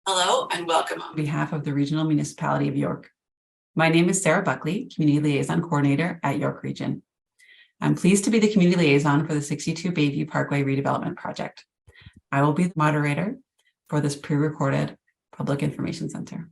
Hello and welcome on behalf of the Regional Municipality of York. My name is Sarah Buckley, Community Liaison Coordinator at York Region. I'm pleased to be the Community Liaison for the 62 Bayview Parkway Redevelopment Project. I will be the moderator for this pre-recorded Public Information Center.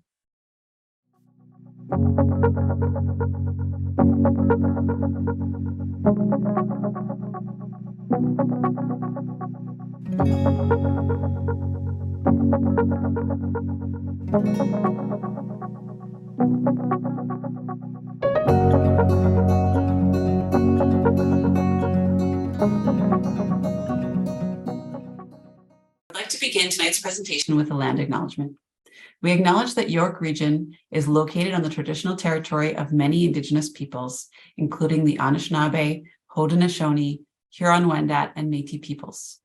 I'd like to begin tonight's presentation with a land acknowledgement. We acknowledge that York Region is located on the traditional territory of many Indigenous peoples, including the Anishinaabe, Haudenosaunee, Huron-Wendat, and Métis peoples,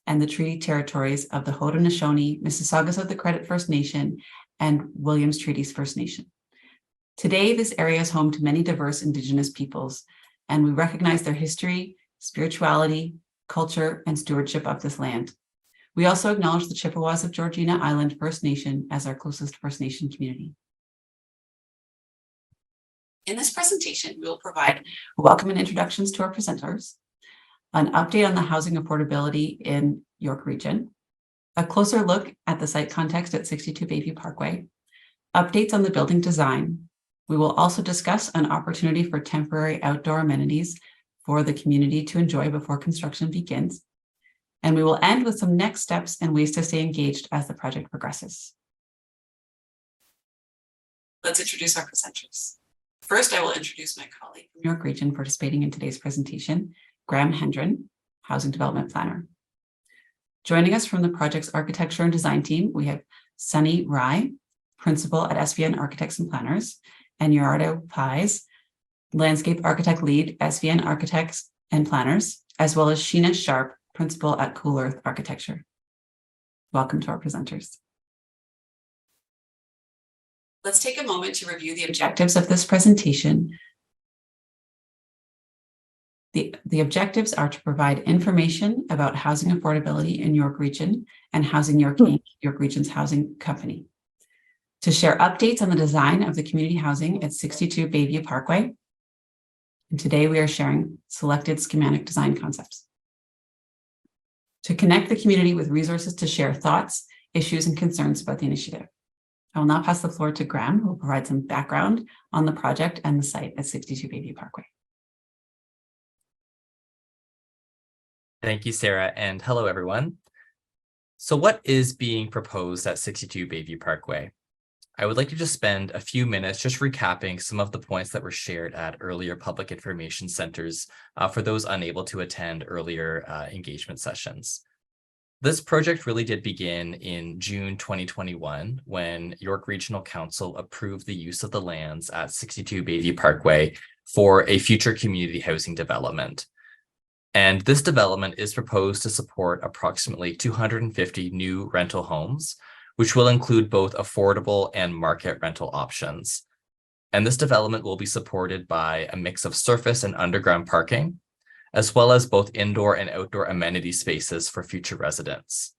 and the treaty territories of the Haudenosaunee, Mississaugas of the Credit First Nation, and Williams Treaties First Nation. Today, this area is home to many diverse Indigenous peoples, and we recognize their history, spirituality, culture, and stewardship of this land. We also acknowledge the Chippewas of Georgina Island First Nation as our closest First Nation community. In this presentation, we will provide welcome and introductions to our presenters, an update on the housing affordability in York Region, a closer look at the site context at 62 Bayview Parkway, updates on the building design. We will also discuss an opportunity for temporary outdoor amenities for the community to enjoy before construction begins. And we will end with some next steps and ways to stay engaged as the project progresses. Let's introduce our presenters. First, I will introduce my colleague from York Region participating in today's presentation, Graham Hendren, Housing Development Planner. Joining us from the project's architecture and design team, we have Sunny Rai, Principal at SVN Architects and Planners, and Gerardo Pais, Landscape Architect Lead, SVN Architects and Planners, as well as Sheena Sharp, Principal at Cool Earth Architecture. Welcome to our presenters. Let's take a moment to review the objectives of this presentation. The objectives are to provide information about housing affordability in York Region and Housing York Inc., York Region's housing company. To share updates on the design of the community housing at 62 Bayview Parkway. And today we are sharing selected schematic design concepts. To connect the community with resources to share thoughts, issues, and concerns about the initiative. I will now pass the floor to Graham, who will provide some background on the project and the site at 62 Bayview Parkway. Thank you, Sarah, and hello, everyone. So what is being proposed at 62 Bayview Parkway? I would like to just spend a few minutes just recapping some of the points that were shared at earlier public information centers for those unable to attend earlier engagement sessions. This project really did begin in June 2021 when York Regional Council approved the use of the lands at 62 Bayview Parkway for a future community housing development. And this development is proposed to support approximately 250 new rental homes, which will include both affordable and market rental options. And this development will be supported by a mix of surface and underground parking, as well as both indoor and outdoor amenity spaces for future residents.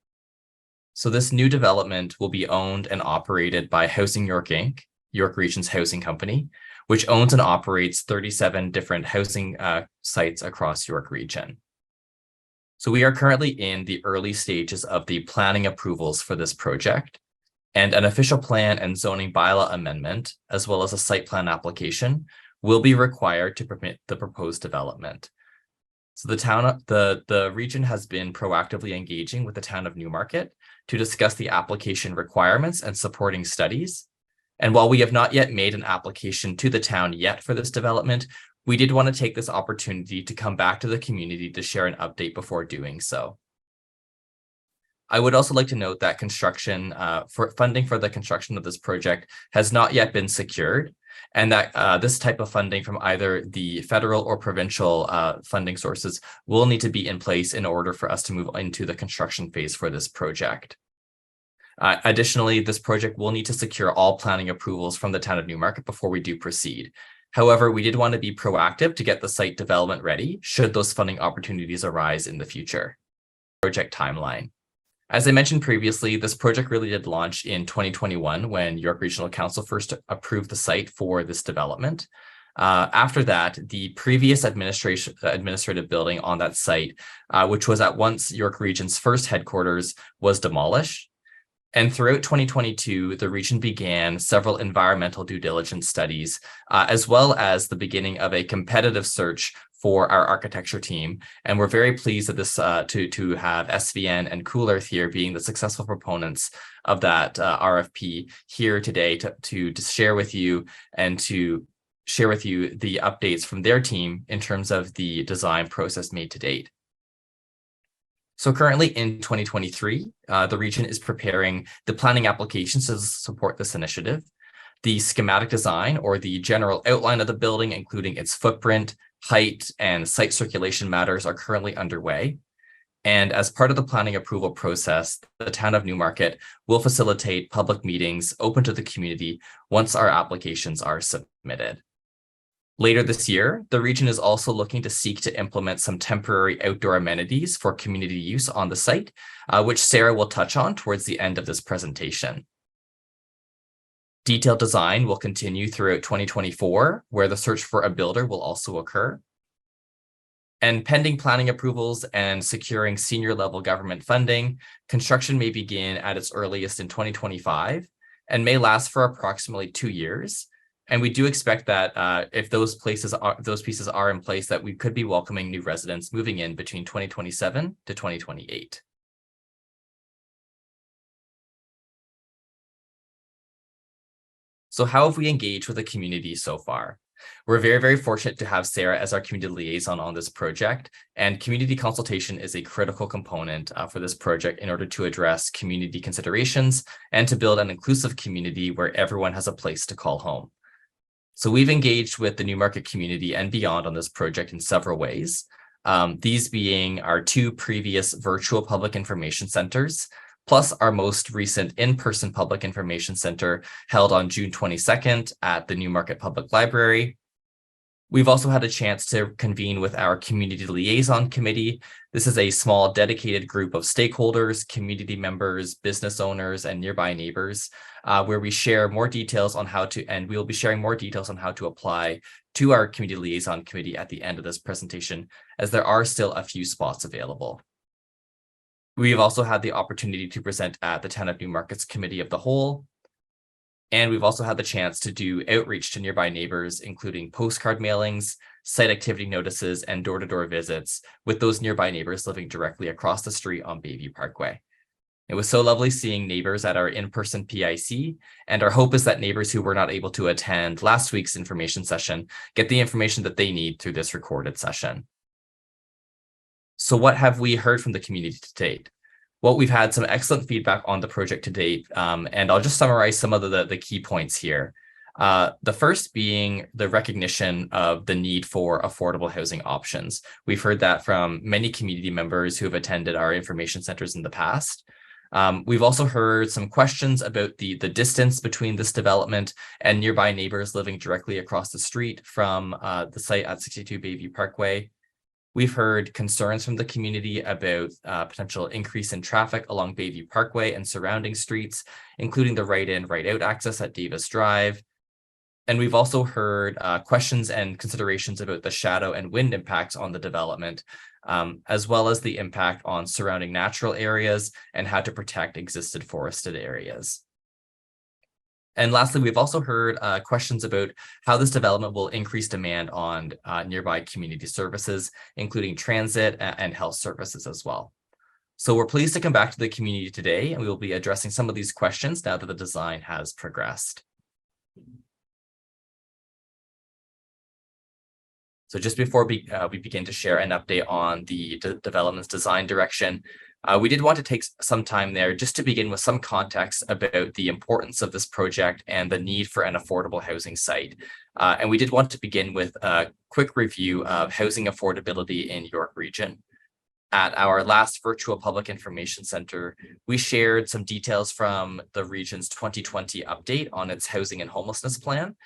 So this new development will be owned and operated by Housing York Inc., York Region's housing company, which owns and operates 37 different housing sites across York Region. So we are currently in the early stages of the planning approvals for this project, and an official plan and zoning bylaw amendment, as well as a site plan application, will be required to permit the proposed development. So the region has been proactively engaging with the town of Newmarket to discuss the application requirements and supporting studies. And while we have not yet made an application to the town yet for this development, we did want to take this opportunity to come back to the community to share an update before doing so. I would also like to note that funding for the construction of this project has not yet been secured, and that this type of funding from either the federal or provincial funding sources will need to be in place in order for us to move into the construction phase for this project. Additionally, this project will need to secure all planning approvals from the town of Newmarket before we do proceed. However, we did want to be proactive to get the site development ready should those funding opportunities arise in the future. Project timeline. As I mentioned previously, this project really did launch in 2021 when York Regional Council first approved the site for this development. After that, the previous administrative building on that site, which was at once York Region's first headquarters, was demolished. And throughout 2022, the region began several environmental due diligence studies, as well as the beginning of a competitive search for our architecture team. And we're very pleased that this to have SVN and Cool Earth here being the successful proponents of that RFP here today to share with you and to share with you the updates from their team in terms of the design process made to date. So currently in 2023, the region is preparing the planning applications to support this initiative. The schematic design, or the general outline of the building, including its footprint, height, and site circulation matters, are currently underway. And as part of the planning approval process, the town of Newmarket will facilitate public meetings open to the community once our applications are submitted. Later this year, the region is also looking to seek to implement some temporary outdoor amenities for community use on the site, which Sarah will touch on towards the end of this presentation. Detailed design will continue throughout 2024, where the search for a builder will also occur. And pending planning approvals and securing senior level government funding, construction may begin at its earliest in 2025 and may last for approximately 2 years. And we do expect that if those pieces are in place, that we could be welcoming new residents moving in between 2027 to 2028. So how have we engaged with the community so far? We're very, very fortunate to have Sarah as our community liaison on this project, and community consultation is a critical component for this project in order to address community considerations and to build an inclusive community where everyone has a place to call home. So we've engaged with the Newmarket community and beyond on this project in several ways, these being our 2 previous virtual public information centers, plus our most recent in-person public information center held on June 22nd at the Newmarket Public Library. We've also had a chance to convene with our Community Liaison Committee. This is a small dedicated group of stakeholders, community members, business owners, and nearby neighbors, where we share more details on how to, and we'll be sharing more details on how to apply to our Community Liaison Committee at the end of this presentation, as there are still a few spots available. We've also had the opportunity to present at the Town of Newmarket's Committee of the Whole. And we've also had the chance to do outreach to nearby neighbors, including postcard mailings, site activity notices, and door-to-door visits with those nearby neighbors living directly across the street on Bayview Parkway. It was so lovely seeing neighbors at our in-person PIC, and our hope is that neighbors who were not able to attend last week's information session get the information that they need through this recorded session. So what have we heard from the community to date? Well, we've had some excellent feedback on the project to date, and I'll just summarize some of the key points here. The first being the recognition of the need for affordable housing options. We've heard that from many community members who have attended our information centers in the past. We've also heard some questions about the distance between this development and nearby neighbors living directly across the street from the site at 62 Bayview Parkway. We've heard concerns from the community about potential increase in traffic along Bayview Parkway and surrounding streets, including the right-in, right-out access at Davis Drive. And we've also heard questions and considerations about the shadow and wind impacts on the development, as well as the impact on surrounding natural areas and how to protect existing forested areas. And lastly, we've also heard questions about how this development will increase demand on nearby community services, including transit and health services as well. So we're pleased to come back to the community today, and we will be addressing some of these questions now that the design has progressed. So just before we begin to share an update on the development's design direction, we did want to take some time there just to begin with some context about the importance of this project and the need for an affordable housing site. And we did want to begin with a quick review of housing affordability in York Region. At our last virtual public information center, we shared some details from the region's 2020 update on its housing and homelessness plan.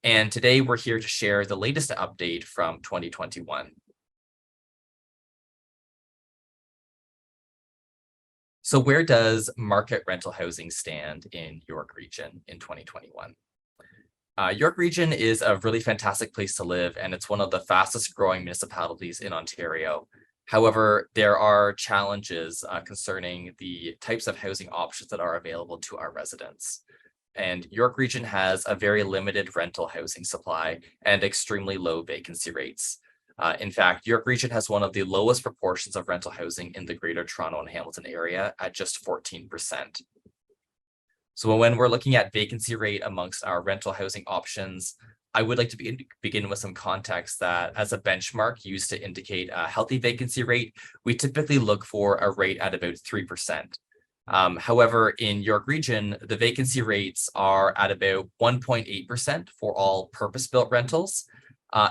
And today we're here to share the latest update from 2021. So where does market rental housing stand in York Region in 2021? York Region is a really fantastic place to live, and it's one of the fastest growing municipalities in Ontario. However, there are challenges concerning the types of housing options that are available to our residents. And York Region has a very limited rental housing supply and extremely low vacancy rates. In fact, York Region has one of the lowest proportions of rental housing in the Greater Toronto and Hamilton area at just 14%. So when we're looking at vacancy rate amongst our rental housing options, I would like to begin with some context that as a benchmark used to indicate a healthy vacancy rate, we typically look for a rate at about 3%. However, in York Region, the vacancy rates are at about 1.8% for all purpose-built rentals.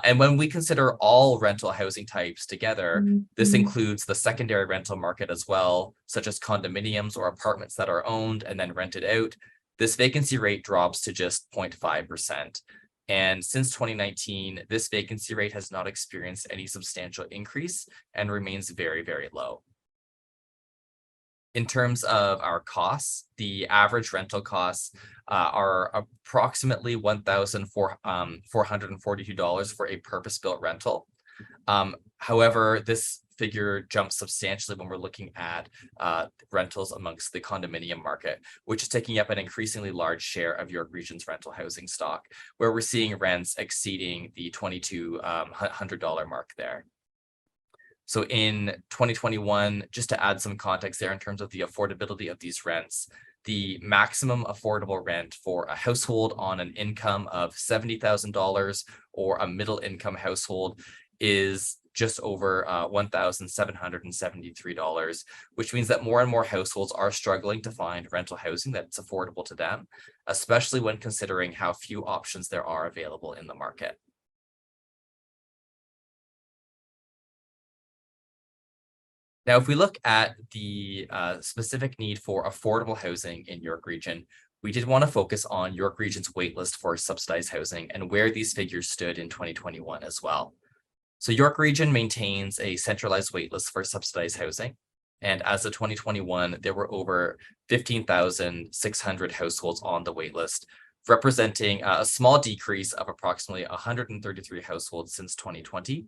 And when we consider all rental housing types together, this includes the secondary rental market as well, such as condominiums or apartments that are owned and then rented out. This vacancy rate drops to just 0.5%. And since 2019, this vacancy rate has not experienced any substantial increase and remains very, very low. In terms of our costs, the average rental costs are approximately $1,442 for a purpose-built rental. However, this figure jumps substantially when we're looking at rentals amongst the condominium market, which is taking up an increasingly large share of York Region's rental housing stock, where we're seeing rents exceeding the $2,200 mark there. So in 2021, just to add some context there in terms of the affordability of these rents, the maximum affordable rent for a household on an income of $70,000 or a middle income household is just over $1,773, which means that more and more households are struggling to find rental housing that's affordable to them, especially when considering how few options there are available in the market. Now, if we look at the specific need for affordable housing in York Region, we did want to focus on York Region's waitlist for subsidized housing and where these figures stood in 2021 as well. So York Region maintains a centralized waitlist for subsidized housing. And as of 2021, there were over 15,600 households on the waitlist, representing a small decrease of approximately 133 households since 2020.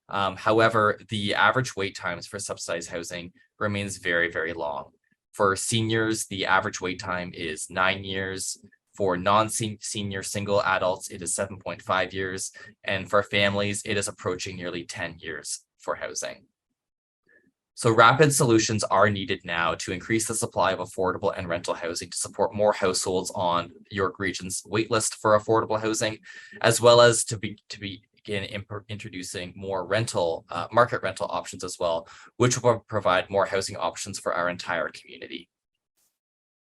However, the average wait times for subsidized housing remains very, very long. For seniors, the average wait time is 9 years. For non-senior single adults, it is 7.5 years. And for families, it is approaching nearly 10 years for housing. So rapid solutions are needed now to increase the supply of affordable and rental housing to support more households on York Region's waitlist for affordable housing, as well as to begin introducing more market rental options as well, which will provide more housing options for our entire community.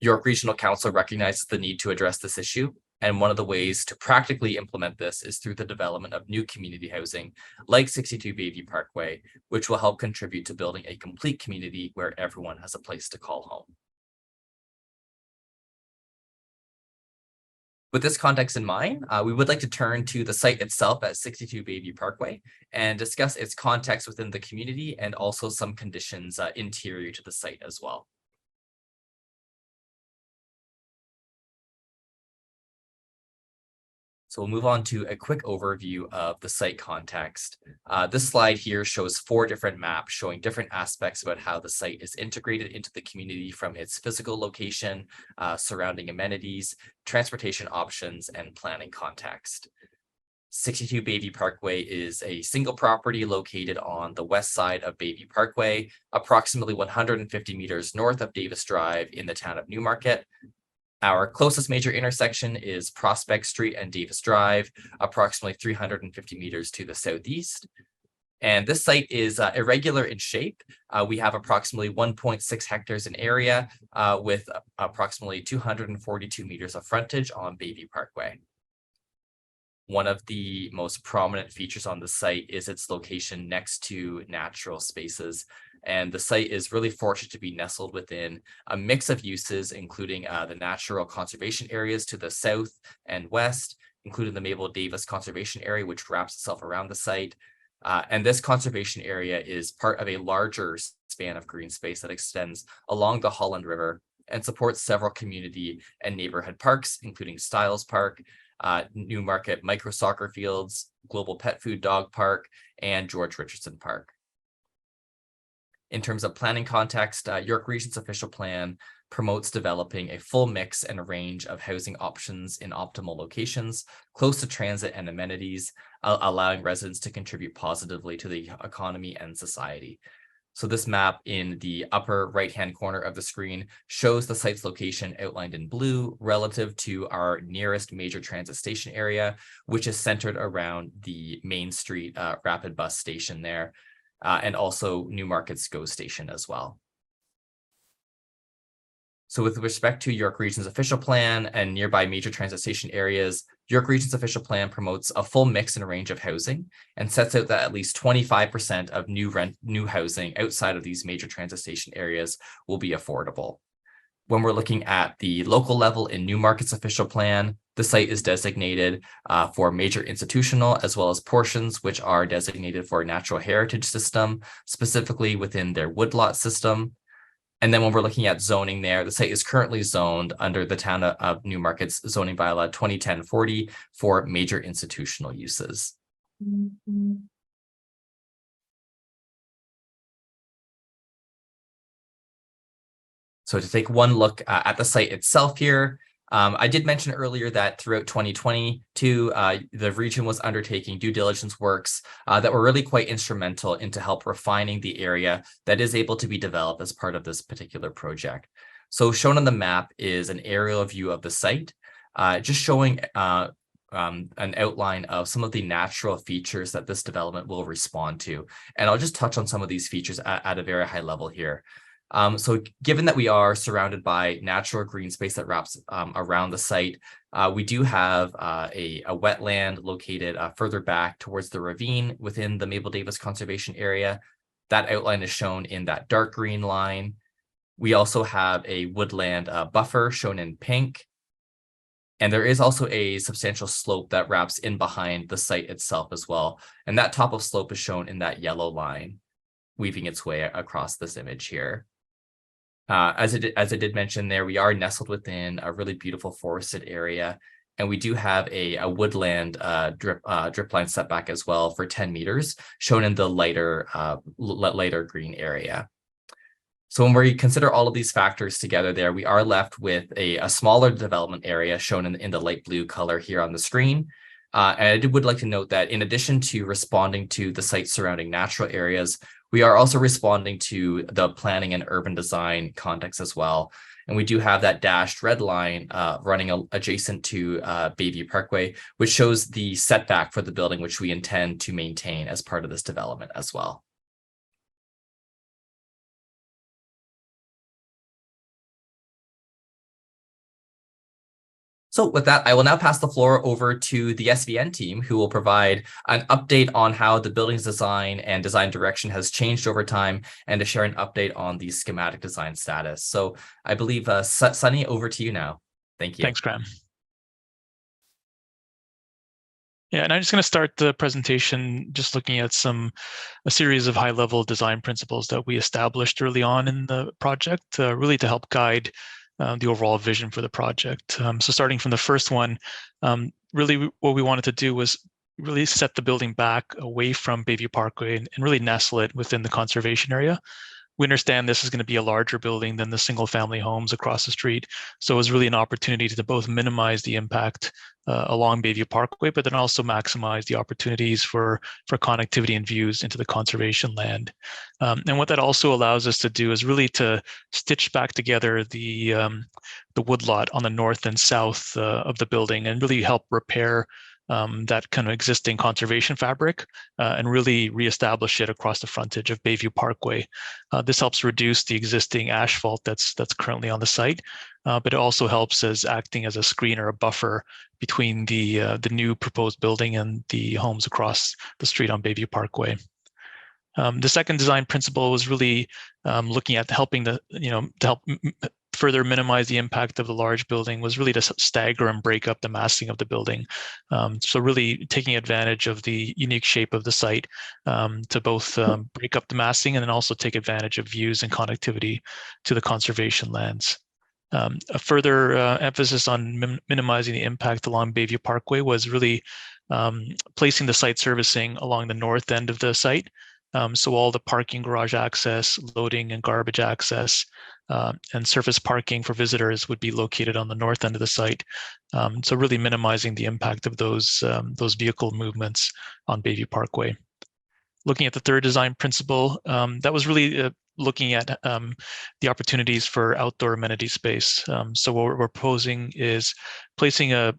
York Regional Council recognizes the need to address this issue, and one of the ways to practically implement this is through the development of new community housing like 62 Bayview Parkway, which will help contribute to building a complete community where everyone has a place to call home. With this context in mind, we would like to turn to the site itself at 62 Bayview Parkway and discuss its context within the community and also some conditions interior to the site as well. So we'll move on to a quick overview of the site context. This slide here shows 4 different maps showing different aspects about how the site is integrated into the community, from its physical location, surrounding amenities, transportation options, and planning context. 62 Bayview Parkway is a single property located on the west side of Bayview Parkway, approximately 150 meters north of Davis Drive in the town of Newmarket. Our closest major intersection is Prospect Street and Davis Drive, approximately 350 meters to the southeast. And this site is irregular in shape. We have approximately 1.6 hectares in area with approximately 242 meters of frontage on Bayview Parkway. One of the most prominent features on the site is its location next to natural spaces. And the site is really fortunate to be nestled within a mix of uses, including the natural conservation areas to the south and west, including the Mabel Davis Conservation Area, which wraps itself around the site, And this conservation area is part of a larger span of green space that extends along the Holland River and supports several community and neighborhood parks, including Styles Park, Newmarket Micro Soccer Fields, Global Pet Food Dog Park, and George Richardson Park. In terms of planning context, York Region's official plan promotes developing a full mix and range of housing options in optimal locations, close to transit and amenities, allowing residents to contribute positively to the economy and society. So this map in the upper right-hand corner of the screen shows the site's location outlined in blue relative to our nearest major transit station area, which is centered around the Main Street rapid bus station there, and also Newmarket's GO station as well. So with respect to York Region's official plan and nearby major transit station areas, York Region's official plan promotes a full mix and range of housing and sets out that at least 25% of new housing outside of these major transit station areas will be affordable. When we're looking at the local level in Newmarket's official plan, the site is designated for major institutional as well as portions which are designated for natural heritage system, specifically within their woodlot system. And then when we're looking at zoning there, the site is currently zoned under the town of Newmarket's zoning bylaw 2010-40 for major institutional uses. So to take one look at the site itself here, I did mention earlier that throughout 2022, the region was undertaking due diligence works that were really quite instrumental into help refining the area that is able to be developed as part of this particular project. So shown on the map is an aerial view of the site, just showing an outline of some of the natural features that this development will respond to. And I'll just touch on some of these features at a very high level here. So given that we are surrounded by natural green space that wraps around the site, we do have a wetland located further back towards the ravine within the Mabel Davis Conservation Area. That outline is shown in that dark green line. We also have a woodland buffer shown in pink. And there is also a substantial slope that wraps in behind the site itself as well. And that top of slope is shown in that yellow line, weaving its way across this image here. As I did mention there, we are nestled within a really beautiful forested area, and we do have a woodland drip line setback as well for 10 meters, shown in the lighter green area. So when we consider all of these factors together there, we are left with a smaller development area shown in the light blue color here on the screen. And I would like to note that in addition to responding to the site surrounding natural areas, we are also responding to the planning and urban design context as well. And we do have that dashed red line running adjacent to Bayview Parkway, which shows the setback for the building, which we intend to maintain as part of this development as well. So with that, I will now pass the floor over to the SVN team, who will provide an update on how the building's design and design direction has changed over time, and to share an update on the schematic design status. So I believe, Sunny, over to you now. Thank you. Thanks, Graham. Yeah, and I'm just going to start the presentation just looking at a series of high-level design principles that we established early on in the project, really to help guide the overall vision for the project. So starting from the first one, really what we wanted to do was really set the building back away from Bayview Parkway and really nestle it within the conservation area. We understand this is going to be a larger building than the single family homes across the street. So it was really an opportunity to both minimize the impact along Bayview Parkway, but then also maximize the opportunities for connectivity and views into the conservation land. And what that also allows us to do is really to stitch back together the woodlot on the north and south of the building and really help repair that kind of existing conservation fabric and really reestablish it across the frontage of Bayview Parkway. This helps reduce the existing asphalt that's currently on the site, but it also helps as acting as a screen or a buffer between the new proposed building and the homes across the street on Bayview Parkway. The second design principle was really looking at helping to help further minimize the impact of the large building was really to stagger and break up the massing of the building. So really taking advantage of the unique shape of the site to both break up the massing and then also take advantage of views and connectivity to the conservation lands. A further emphasis on minimizing the impact along Bayview Parkway was really placing the site servicing along the north end of the site. So all the parking garage access, loading and garbage access, and surface parking for visitors would be located on the north end of the site. So really minimizing the impact of those vehicle movements on Bayview Parkway. Looking at the third design principle, that was really looking at the opportunities for outdoor amenity space. So what we're proposing is placing a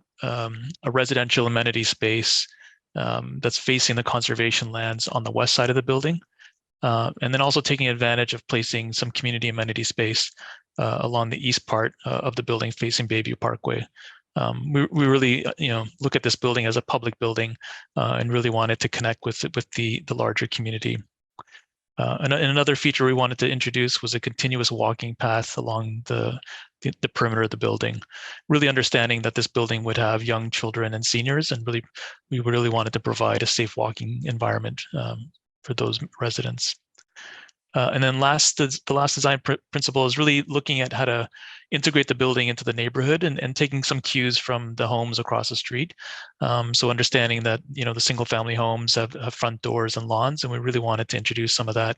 residential amenity space that's facing the conservation lands on the west side of the building. And then also taking advantage of placing some community amenity space along the east part of the building facing Bayview Parkway. We really, look at this building as a public building and really wanted to connect with the larger community. And another feature we wanted to introduce was a continuous walking path along the perimeter of the building, really understanding that this building would have young children and seniors, and we really wanted to provide a safe walking environment for those residents. And then the last design principle is really looking at how to integrate the building into the neighborhood and taking some cues from the homes across the street. So understanding that, the single family homes have front doors and lawns, and we really wanted to introduce some of that,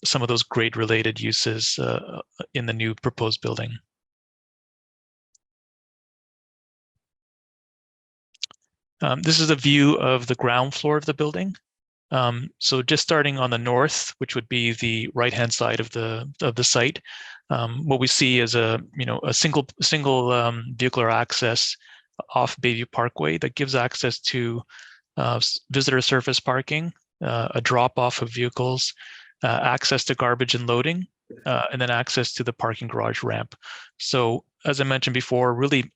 some of those grade related uses in the new proposed building. This is a view of the ground floor of the building. So just starting on the north, which would be the right-hand side of the site, what we see is a single vehicular access off Bayview Parkway that gives access to visitor surface parking, a drop-off of vehicles, access to garbage and loading, and then access to the parking garage ramp. So as I mentioned before, really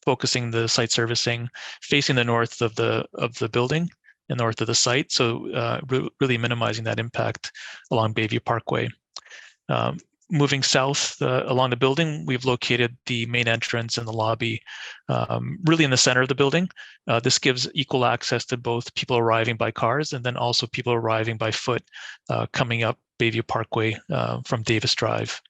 focusing the site servicing facing the north of the building and north of the site, so really minimizing that impact along Bayview Parkway. Moving south along the building, we've located the main entrance and the lobby really in the center of the building. This gives equal access to both people arriving by cars and then also people arriving by foot coming up Bayview Parkway from Davis Drive.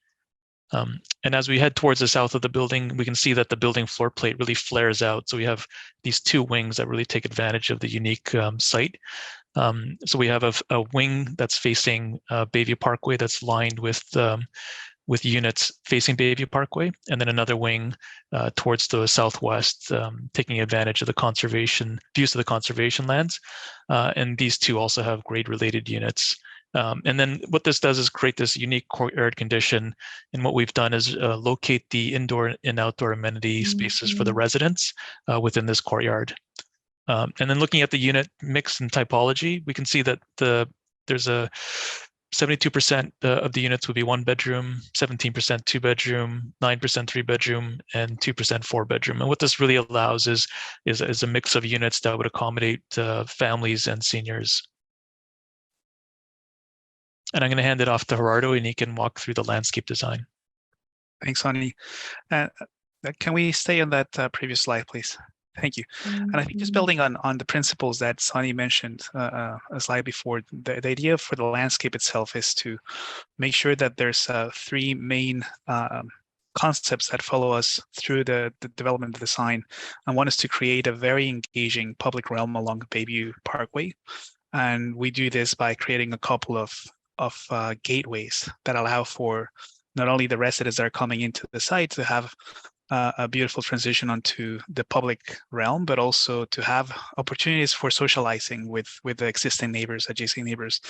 And as we head towards the south of the building, we can see that the building floor plate really flares out. So we have these two wings that really take advantage of the unique site. So we have a wing that's facing Bayview Parkway that's lined with units facing Bayview Parkway, and then another wing towards the southwest, taking advantage of the views of the conservation lands. And these two also have grade-related units. And then what this does is create this unique courtyard condition. And what we've done is locate the indoor and outdoor amenity spaces for the residents within this courtyard. And then looking at the unit mix and typology, we can see that there's a 72% of the units would be 1 bedroom, 17% 2 bedroom, 9% 3 bedroom, and 2% 4 bedroom. And what this really allows is a mix of units that would accommodate families and seniors. And I'm going to hand it off to Gerardo, and he can walk through the landscape design. Thanks, Sonny. Can we stay on that previous slide, please? Thank you. And I think just building on the principles that Sonny mentioned a slide before, the idea for the landscape itself is to make sure that there's three main concepts that follow us through the development of the design. And one is to create a very engaging public realm along Bayview Parkway. And we do this by creating a couple of gateways that allow for not only the residents that are coming into the site to have a beautiful transition onto the public realm, but also to have opportunities for socializing with the existing neighbors, adjacent neighbors,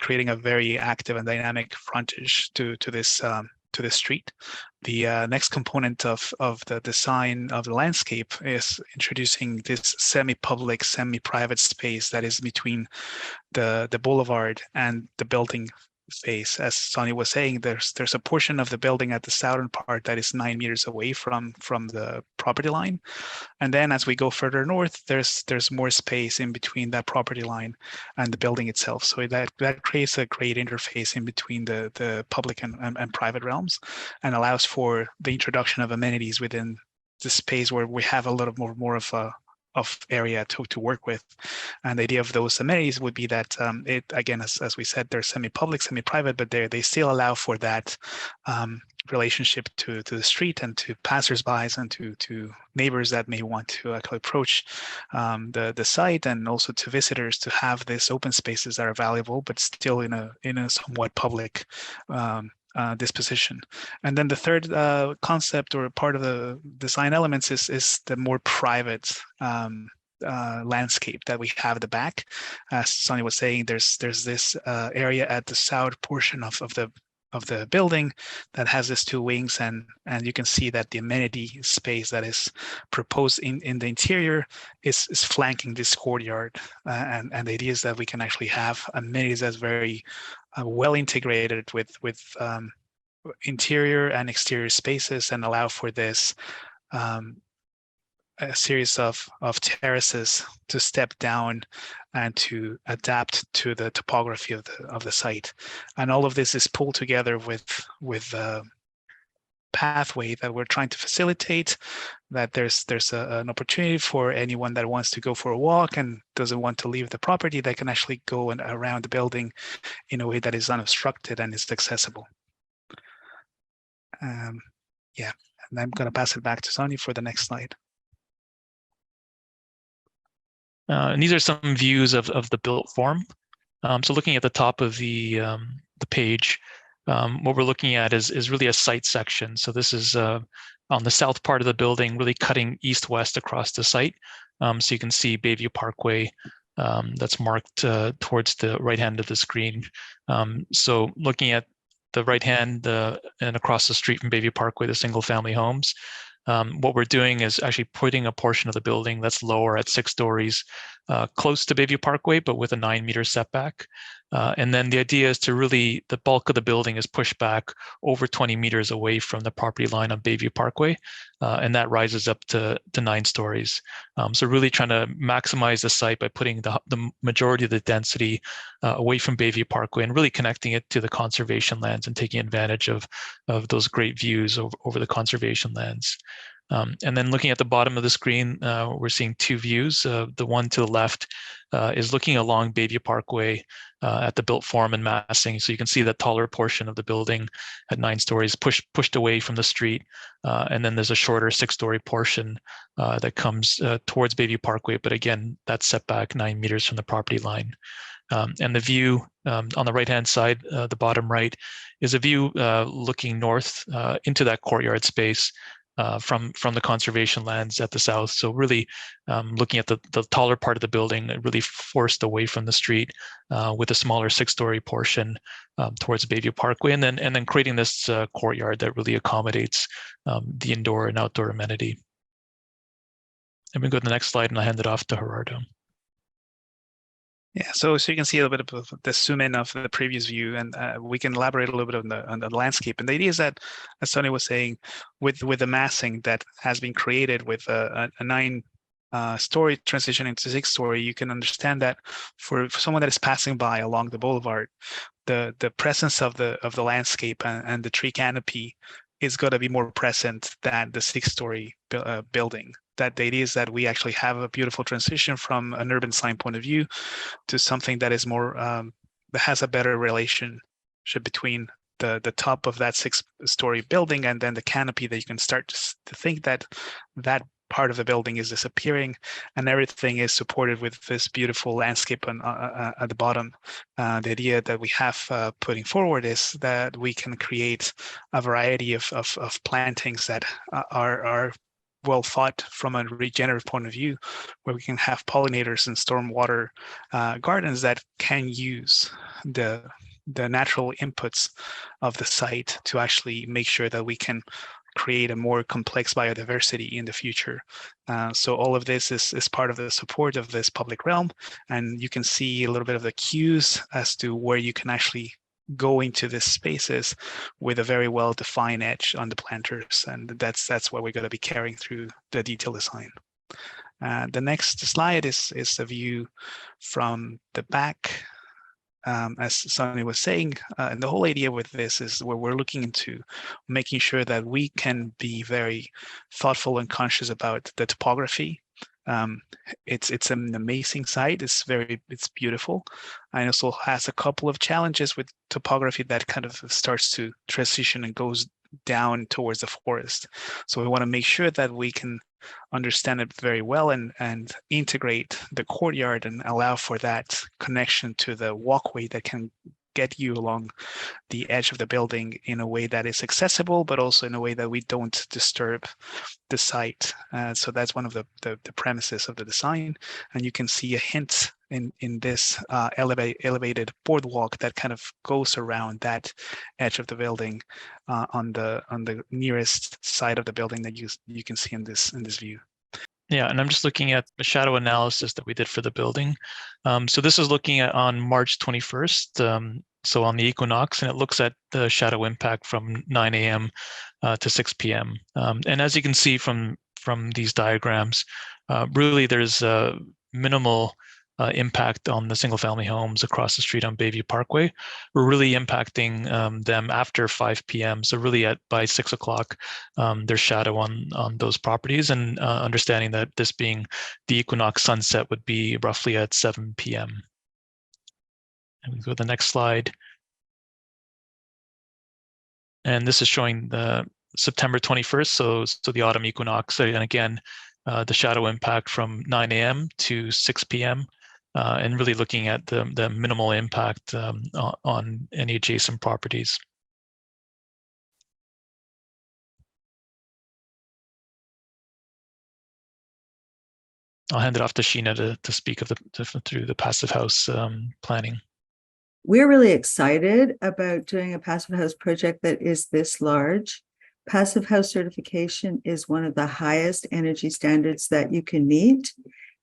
creating a very active and dynamic frontage to this street. The next component of the design of the landscape is introducing this semi-public, semi-private space that is between the boulevard and the building face. As Sonny was saying, there's a portion of the building at the southern part that is 9 meters away from the property line. And then as we go further north, there's more space in between that property line and the building itself. So that creates a great interface in between the public and private realms, and allows for the introduction of amenities within the space where we have a little more of area to work with. And the idea of those amenities would be that it, again, as we said, they're semi-public, semi-private, but they still allow for that relationship to the street and to passersby and to neighbors that may want to approach the site, and also to visitors to have these open spaces that are valuable, but still in a somewhat public disposition. And then the third concept or part of the design elements is the more private landscape that we have at the back. As Sonny was saying, there's this area at the south portion of the building that has these two wings, and you can see that the amenity space that is proposed in the interior is flanking this courtyard, and the idea is that we can actually have amenities that's very well integrated with interior and exterior spaces, and allow for this a series of terraces to step down and to adapt to the topography of the site. And all of this is pulled together with a pathway that we're trying to facilitate, that there's an opportunity for anyone that wants to go for a walk and doesn't want to leave the property, that can actually go around the building in a way that is unobstructed and is accessible. Yeah, and I'm going to pass it back to Sonny for the next slide. And these are some views of the built form. So looking at the top of the page, what we're looking at is really a site section. So this is on the south part of the building, really cutting east-west across the site. So you can see Bayview Parkway that's marked towards the right hand of the screen. So looking at the right hand and across the street from Bayview Parkway, the single-family homes. What we're doing is actually putting a portion of the building that's lower at 6 stories close to Bayview Parkway, but with a 9-meter setback. And then the idea is to really, the bulk of the building is pushed back over 20 meters away from the property line on Bayview Parkway, and that rises up to 9 stories. So really trying to maximize the site by putting the majority of the density away from Bayview Parkway and really connecting it to the conservation lands and taking advantage of those great views over the conservation lands. And then looking at the bottom of the screen, we're seeing 2 views. The one to the left is looking along Bayview Parkway at the built form and massing. So you can see the taller portion of the building at 9 stories pushed away from the street. And then there's a shorter 6-story portion that comes towards Bayview Parkway. But again, that's set back 9 meters from the property line. And the view on the right-hand side, the bottom right, is a view looking north into that courtyard space. From the conservation lands at the south. So really looking at the taller part of the building, really forced away from the street with a smaller 6-story portion towards Bayview Parkway, and then creating this courtyard that really accommodates the indoor and outdoor amenity. And we go to the next slide and I'll hand it off to Gerardo. Yeah, so you can see a little bit of the zoom in of the previous view, and we can elaborate a little bit on the landscape. And the idea is that, as Sonny was saying, with the massing that has been created with a 9-story transition into 6-story, you can understand that for someone that is passing by along the boulevard, the presence of the landscape and the tree canopy is going to be more present than the 6-story building. That the idea is that we actually have a beautiful transition from an urban design point of view to something that is more that has a better relationship between the top of that 6-story building and then the canopy, that you can start to think that part of the building is disappearing and everything is supported with this beautiful landscape at the bottom. The idea that we have putting forward is that we can create a variety of plantings that are well thought from a regenerative point of view, where we can have pollinators and stormwater gardens that can use the natural inputs of the site to actually make sure that we can create a more complex biodiversity in the future. So all of this is part of the support of this public realm, and you can see a little bit of the cues as to where you can actually go into these spaces with a very well-defined edge on the planters, and that's what we're going to be carrying through the detail design. The next slide is a view from the back. As Sonny was saying, and the whole idea with this is where we're looking into making sure that we can be very thoughtful and conscious about the topography. It's an amazing site. It's beautiful, and also has a couple of challenges with topography that kind of starts to transition and goes down towards the forest. So we want to make sure that we can understand it very well and integrate the courtyard and allow for that connection to the walkway that can get you along the edge of the building in a way that is accessible, but also in a way that we don't disturb the site. So that's one of the premises of the design. And you can see a hint in this elevated boardwalk that kind of goes around that edge of the building on the nearest side of the building that you can see in this view. Yeah, and I'm just looking at the shadow analysis that we did for the building. So this is looking at on March 21st, so on the equinox, and it looks at the shadow impact from 9 a.m. To 6 p.m. And as you can see from these diagrams, really there's a minimal impact on the single-family homes across the street on Bayview Parkway. We're really impacting them after 5 p.m. So really by 6 o'clock, there's shadow on those properties, and understanding that this being the equinox sunset would be roughly at 7 p.m. And we go to the next slide. And this is showing the September 21st, so the autumn equinox. And again, the shadow impact from 9 a.m. to 6 p.m. And really looking at the minimal impact on any adjacent properties. I'll hand it off to Sheena to speak of through the passive house planning. We're really excited about doing a passive house project that is this large. Passive house certification is one of the highest energy standards that you can meet.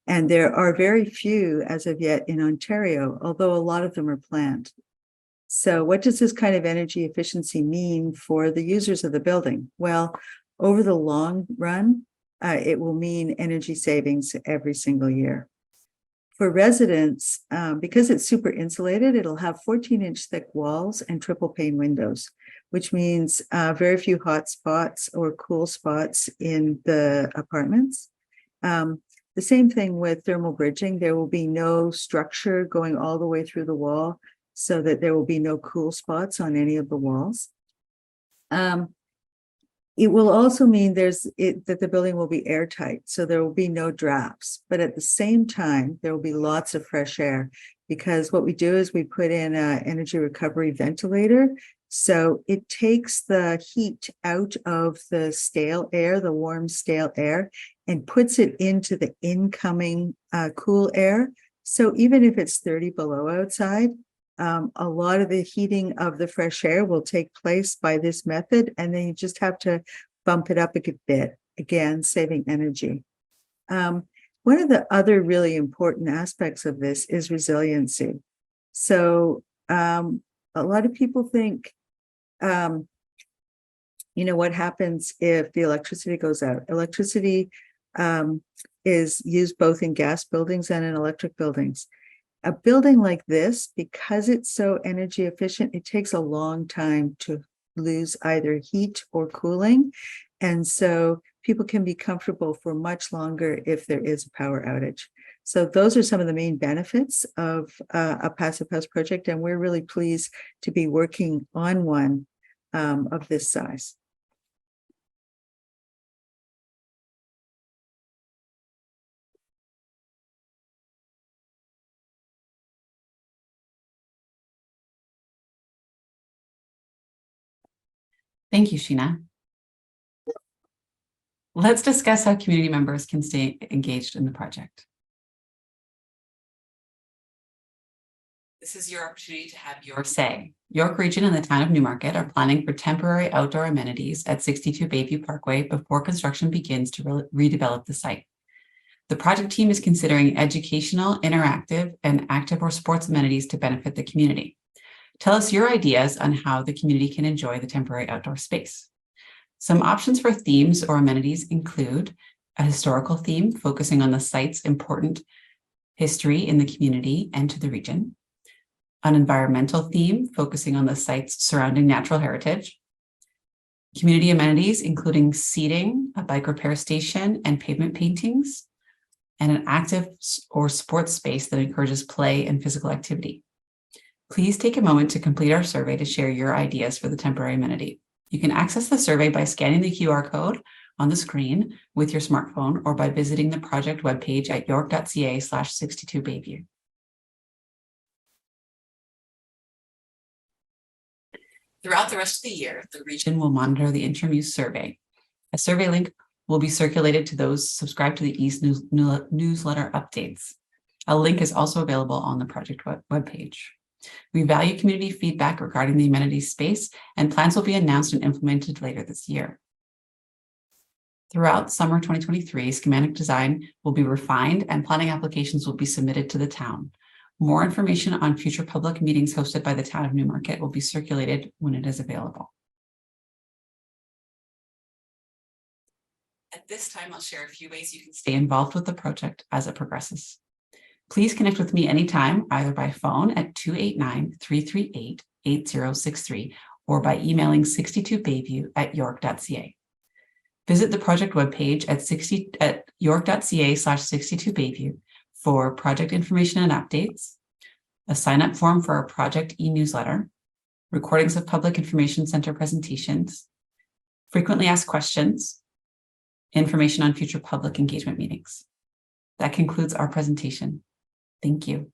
And there are very few as of yet in Ontario, although a lot of them are planned. So what does this kind of energy efficiency mean for the users of the building? Well, over the long run, it will mean energy savings every single year. For residents, because it's super insulated, it'll have 14-inch thick walls and triple pane windows, which means very few hot spots or cool spots in the apartments. The same thing with thermal bridging. There will be no structure going all the way through the wall so that there will be no cool spots on any of the walls. It will also mean that the building will be airtight, so there will be no drafts. But at the same time, there will be lots of fresh air, because what we do is we put in an energy recovery ventilator. So it takes the heat out of the stale air, the warm stale air, and puts it into the incoming cool air. So even if it's 30 below outside, a lot of the heating of the fresh air will take place by this method, and then you just have to bump it up a bit, again, saving energy. One of the other really important aspects of this is resiliency. So a lot of people think, what happens if the electricity goes out? Electricity is used both in gas buildings and in electric buildings. A building like this, because it's so energy efficient, it takes a long time to lose either heat or cooling. And so people can be comfortable for much longer if there is a power outage. So those are some of the main benefits of a passive house project. And we're really pleased to be working on one of this size. Thank you, Sheena. Let's discuss how community members can stay engaged in the project. This is your opportunity to have your say. York Region and the town of Newmarket are planning for temporary outdoor amenities at 62 Bayview Parkway before construction begins to redevelop the site. The project team is considering educational, interactive, and active or sports amenities to benefit the community. Tell us your ideas on how the community can enjoy the temporary outdoor space. Some options for themes or amenities include a historical theme focusing on the site's important history in the community and to the region, an environmental theme focusing on the site's surrounding natural heritage, community amenities including seating, a bike repair station, and pavement paintings, and an active or sports space that encourages play and physical activity. Please take a moment to complete our survey to share your ideas for the temporary amenity. You can access the survey by scanning the QR code on the screen with your smartphone or by visiting the project webpage at york.ca/62bayview. Throughout the rest of the year, the region will monitor the interim use survey. A survey link will be circulated to those subscribed to the East newsletter updates. A link is also available on the project webpage. We value community feedback regarding the amenities space, and plans will be announced and implemented later this year. Throughout summer 2023, schematic design will be refined and planning applications will be submitted to the town. More information on future public meetings hosted by the town of Newmarket will be circulated when it is available. At this time, I'll share a few ways you can stay involved with the project as it progresses. Please connect with me anytime, either by phone at 289-338-8063 or by emailing 62bayview@york.ca. Visit the project webpage at york.ca/62bayview for project information and updates, a sign-up form for our project e-newsletter, recordings of Public Information Center presentations, frequently asked questions, information on future public engagement meetings. That concludes our presentation. Thank you.